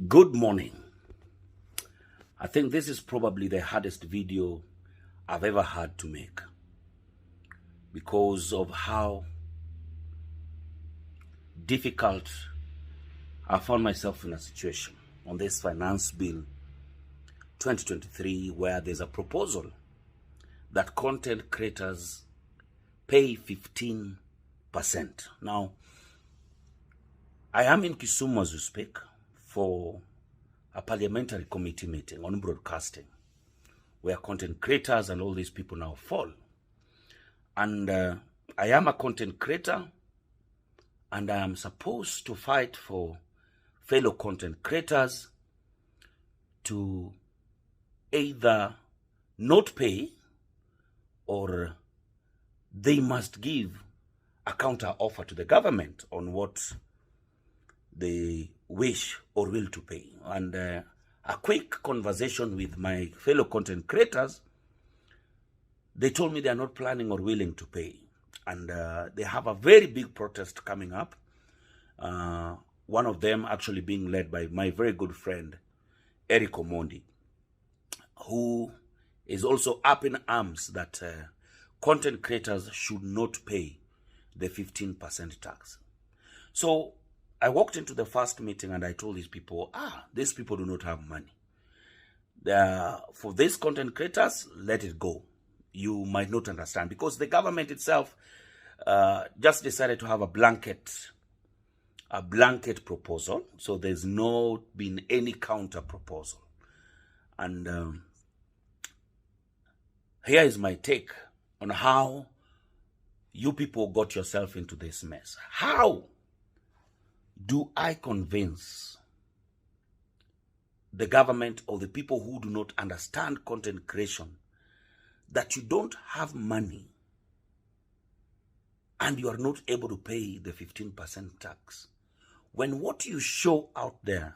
Good morning. I think this is probably the hardest video I've ever had to make because of how difficult I found myself in a situation on this finance bill 2023 where there's a proposal that content creators pay 15%. Now, I am in Kisumu as we speak for a parliamentary committee meeting on broadcasting where content creators and all these people now fall. And I am a content creator and I am supposed to fight for fellow content creators to either not pay or they must give a counter offer to the government on what they wish or will to pay. And a quick conversation with my fellow content creators, they told me they are not planning or willing to pay. And they have a very big protest coming up. One of them actually being led by my very good friend, Eric Omondi, who is also up in arms that content creators should not pay the 15% tax. So I walked into the first meeting and I told these people, these people do not have money. For these content creators, let it go. You might not understand because the government itself just decided to have a blanket proposal. So there's not been any counter proposal. And here is my take on how you people got yourself into this mess. How do I convince the government or the people who do not understand content creation that you don't have money and you are not able to pay the 15% tax when what you show out there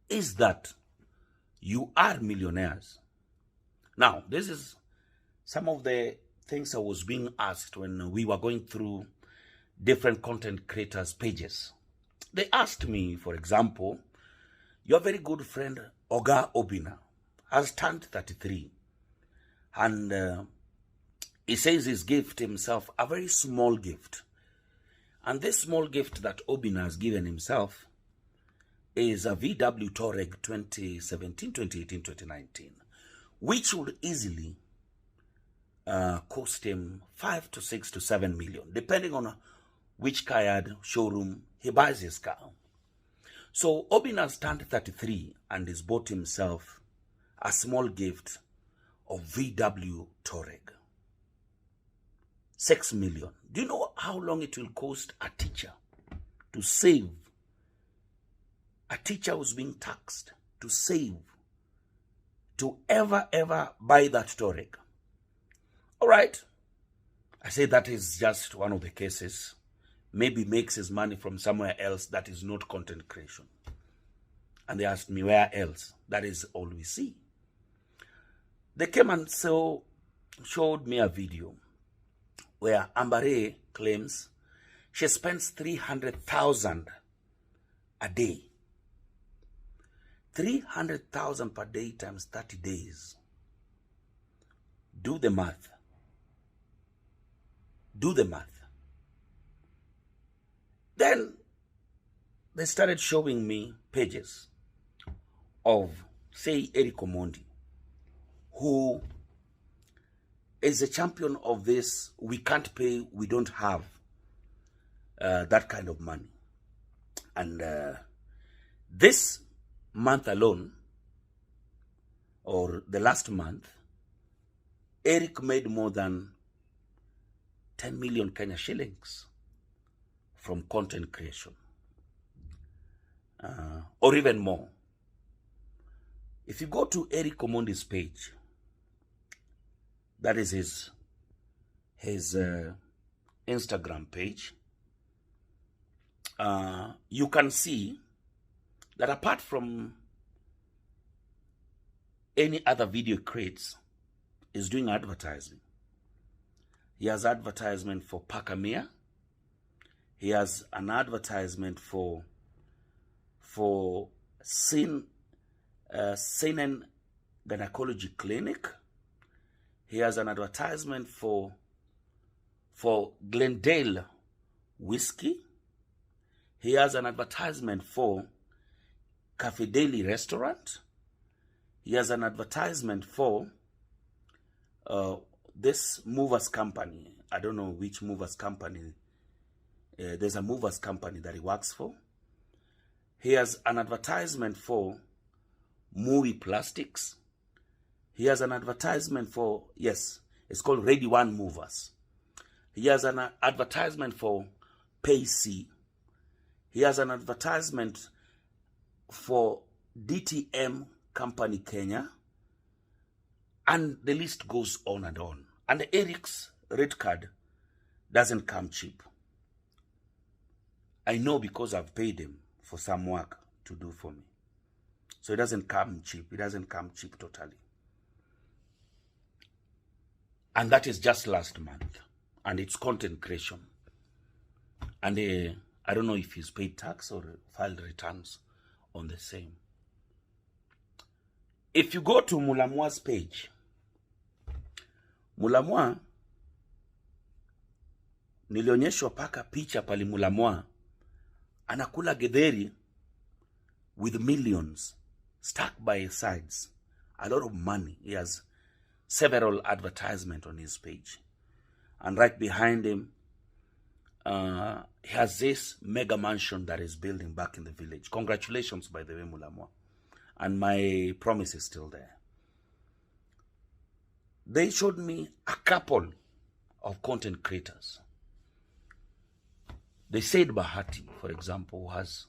is that you are millionaires? Now, this is some of the things I was being asked when we were going through different content creators' pages. They asked me, for example, your very good friend Oga Obina has turned 33 and he says he's gifted himself a very small gift. And this small gift that Obina has given himself is a VW Touareg 2017, 2018, 2019, which would easily cost him 5 to 6 to 7 million, depending on which car showroom he buys his car. So Obina has turned 33 and has bought himself a small gift of VW Touareg. 6 million. Do you know how long it will cost a teacher to save? A teacher who's being taxed to save to ever buy that Touareg. All right. I say that is just one of the cases. Maybe makes his money from somewhere else that is not content creation. And they asked me, where else? That is all we see. They came and showed me a video where Ambare claims she spends 300,000 a day. 300,000 per day times 30 days. Do the math. Do the math. Then they started showing me pages of, say, Eric Omondi, who is a champion of this, we can't pay, we don't have that kind of money. And this month alone, or the last month, Eric made more than 10 million Kenya shillings from content creation, or even more. If you go to Eric Omondi's page, that is his Instagram page, you can see that apart from any other video creates, is doing advertising. He has advertisement for Pakamia. He has an advertisement for Seinen Gynecology Clinic. He has an advertisement for Glendale Whiskey. He has an advertisement for Cafe Daily Restaurant. He has an advertisement for this movers company. I don't know which movers company. There's a movers company that he works for. He has an advertisement for Movie Plastics. He has an advertisement for, yes, it's called Ready One Movers. He has an advertisement for Payc. He has an advertisement for DTM Company Kenya. And the list goes on and on. And Eric's rate card doesn't come cheap. I know because I've paid him for some work to do for me. So it doesn't come cheap. It doesn't come cheap totally. And that is just last month. And it's content creation. And I don't know if he's paid tax or filed returns on the same. If you go to Mulamwa's page, Mulamwa, nilionyeshwa paka picha pali Mulamwa anakula githeri with millions stuck by his sides. A lot of money. He has several advertisements on his page. And right behind him, he has this mega mansion that is building back in the village. Congratulations, by the way, Mulamwa. And my promise is still there. They showed me a couple of content creators. They said Bahati, for example, has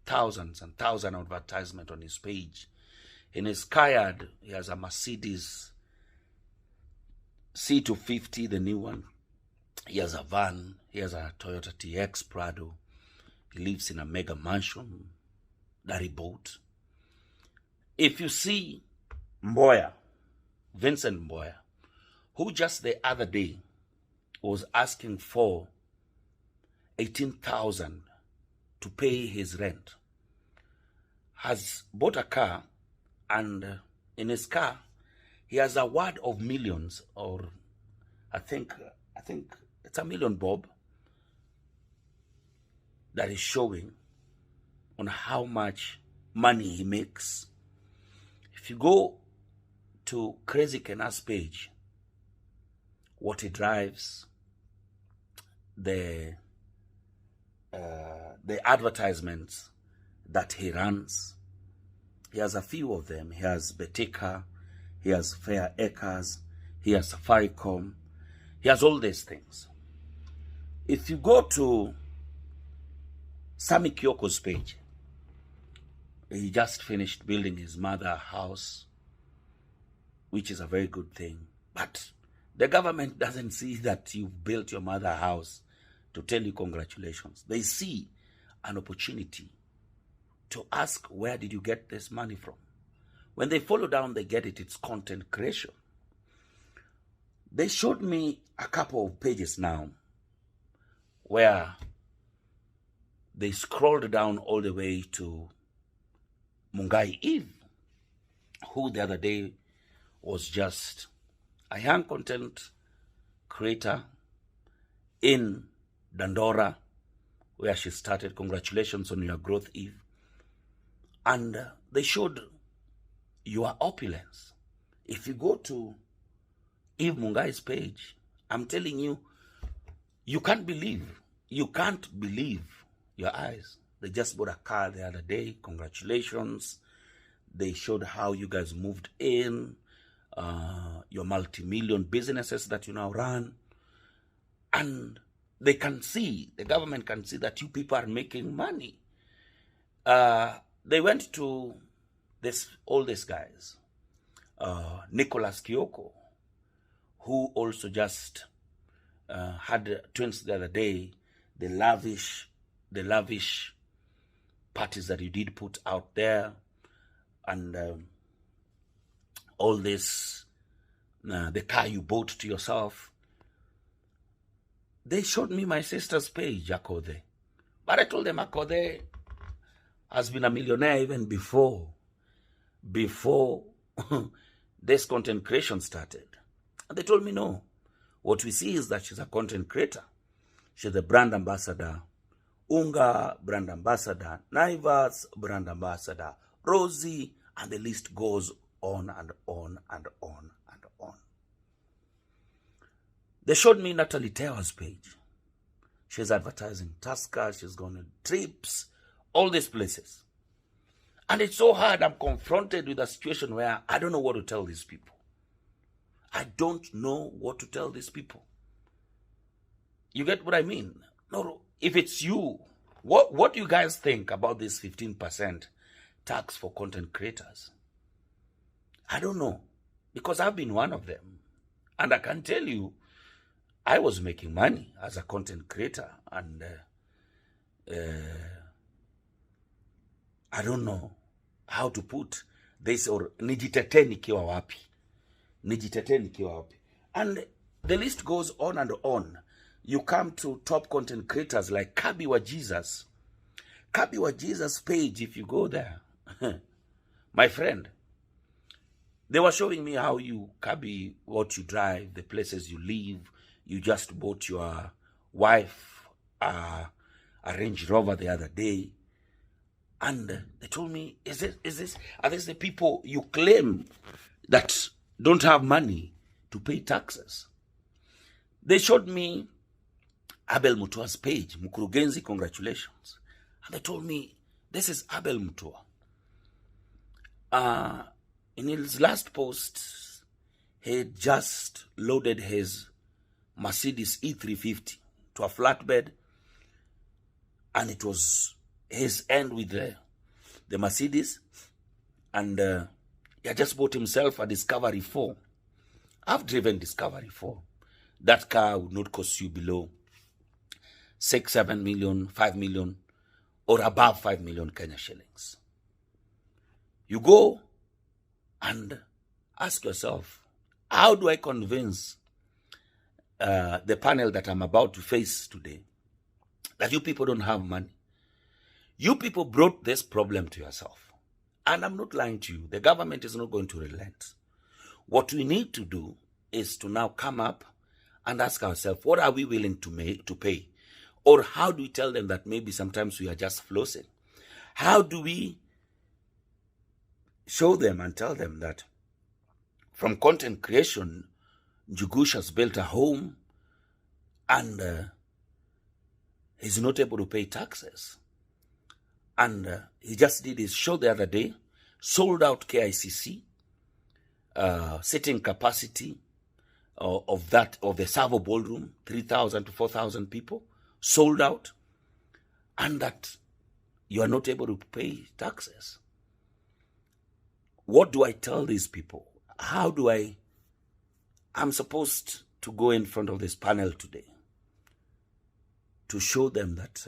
thousands and thousands of advertisements on his page. In his car yard, he has a Mercedes C250, the new one. He has a van. He has a Toyota TX Prado. He lives in a mega mansion that he bought. If you see Mboya, Vincent Mboya, who just the other day was asking for 18,000 to pay his rent, has bought a car, and in his car he has a word of millions, or I think it's a million bob, that is showing on how much money he makes. If you go to Crazy Kena's page, what he drives, the advertisements that he runs, he has a few of them. He has Betika, he has Fair Acres, he has Safaricom, he has all these things. If you go to Sami Kyoko's page, he just finished building his mother a house, which is a very good thing. But the government doesn't see that you've built your mother a house to tell you congratulations. They see an opportunity to ask, where did you get this money from? When they follow down, they get it. It's content creation. They showed me a couple of pages now where they scrolled down all the way to Mungai Eve, who the other day was just a young content creator in Dandora, where she started. Congratulations on your growth, Eve. And they showed your opulence. If you go to Eve Mungai's page, I'm telling you, you can't believe your eyes. They just bought a car the other day. Congratulations. They showed how you guys moved in, your multi-million businesses that you now run. And they can see, the government can see that you people are making money. They went to all these guys. Nicholas Kyoko, who also just had twins the other day. The lavish parties that you did put out there, and all this, the car you bought to yourself. They showed me my sister's page, Akode. But I told them, Akode, has been a millionaire even before this content creation started. And they told me, no. What we see is that she's a content creator. She's a brand ambassador. Unga, brand ambassador. Naivas, brand ambassador. Rosie, and the list goes on and on and on and on. They showed me Natalie Tewa's page. She's advertising Tusker. She's gone on trips, all these places. And it's so hard. I'm confronted with a situation where I don't know what to tell these people. I don't know what to tell these people. You get what I mean? No, if it's you, what do you guys think about this 15% tax for content creators? I don't know, because I've been one of them. And I can tell you, I was making money as a content creator, and I don't know how to put this, or nijitetee nikiwa wapi. And the list goes on and on. You come to top content creators like Kabi wa Jesus. Kabi wa Jesus page, if you go there, my friend, they were showing me how you, Kabi, what you drive, the places you live. You just bought your wife a Range Rover the other day. And they told me, are these the people you claim that don't have money to pay taxes? They showed me Abel Mutua's page. Mkurugenzi, congratulations. And they told me, this is Abel Mutua. In his last post, he just loaded his Mercedes E350 to a flatbed, and it was his end with the Mercedes, and he had just bought himself a Discovery 4. I've driven Discovery 4. That car would not cost you below 6, 7 million, 5 million, or above 5 million Kenya shillings. You go and ask yourself, how do I convince the panel that I'm about to face today that you people don't have money? You people brought this problem to yourself. And I'm not lying to you. The government is not going to relent. What we need to do is to now come up and ask ourselves, what are we willing to pay? Or how do we tell them that maybe sometimes we are just flossing? How do we show them and tell them that from content creation, Njugush has built a home and he's not able to pay taxes? And he just did his show the other day, sold out KICC, sitting capacity of the Savo Ballroom, 3,000 to 4,000 people, sold out, and that you are not able to pay taxes. What do I tell these people? How do I'm supposed to go in front of this panel today to show them that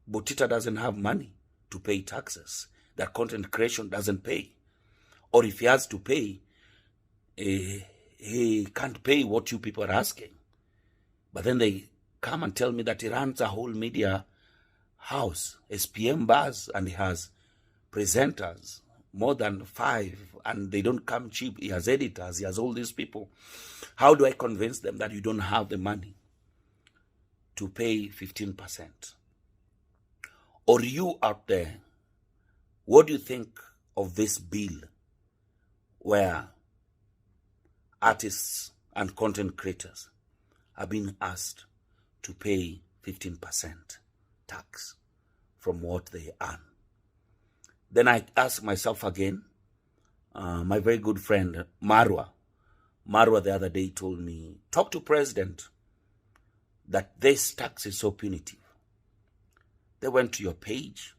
Botita doesn't have money to pay taxes, that content creation doesn't pay. Or if he has to pay, he can't pay what you people are asking. But then they come and tell me that he runs a whole media house, SPM bars, and he has presenters, more than 5, and they don't come cheap. He has editors, he has all these people. How do I convince them that you don't have the money to pay 15%? Or you out there, what do you think of this bill where artists and content creators are being asked to pay 15% tax from what they earn? Then I ask myself again, my very good friend Marwa the other day told me, talk to President that this tax is so punitive. They went to your page,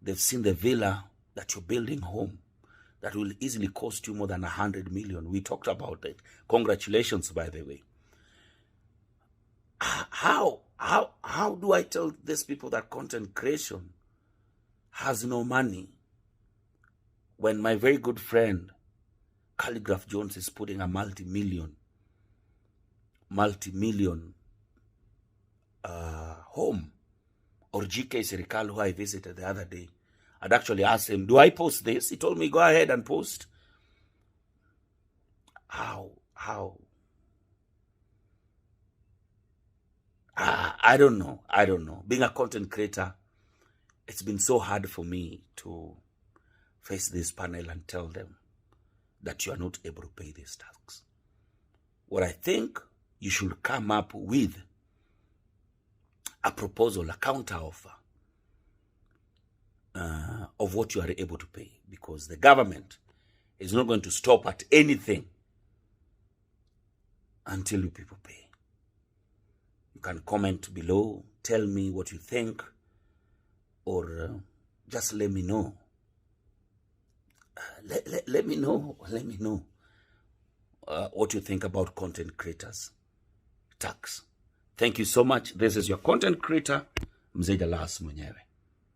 they've seen the villa that you're building home that will easily cost you more than 100 million. We talked about it. Congratulations, by the way. How do I tell these people that content creation has no money when my very good friend Calligraph Jones is putting a multi-million home? Or GK Serikal, who I visited the other day, I'd actually asked him, do I post this? He told me, go ahead and post. How? I don't know. Being a content creator, it's been so hard for me to face this panel and tell them that you are not able to pay this tax. What I think you should come up with a proposal, a counter offer of what you are able to pay, because the government is not going to stop at anything until you people pay. You can comment below, tell me what you think, or just let me know. Let me know what you think about content creators tax. Thank you so much. This is your content creator, Mzee Jalas mwenyewe.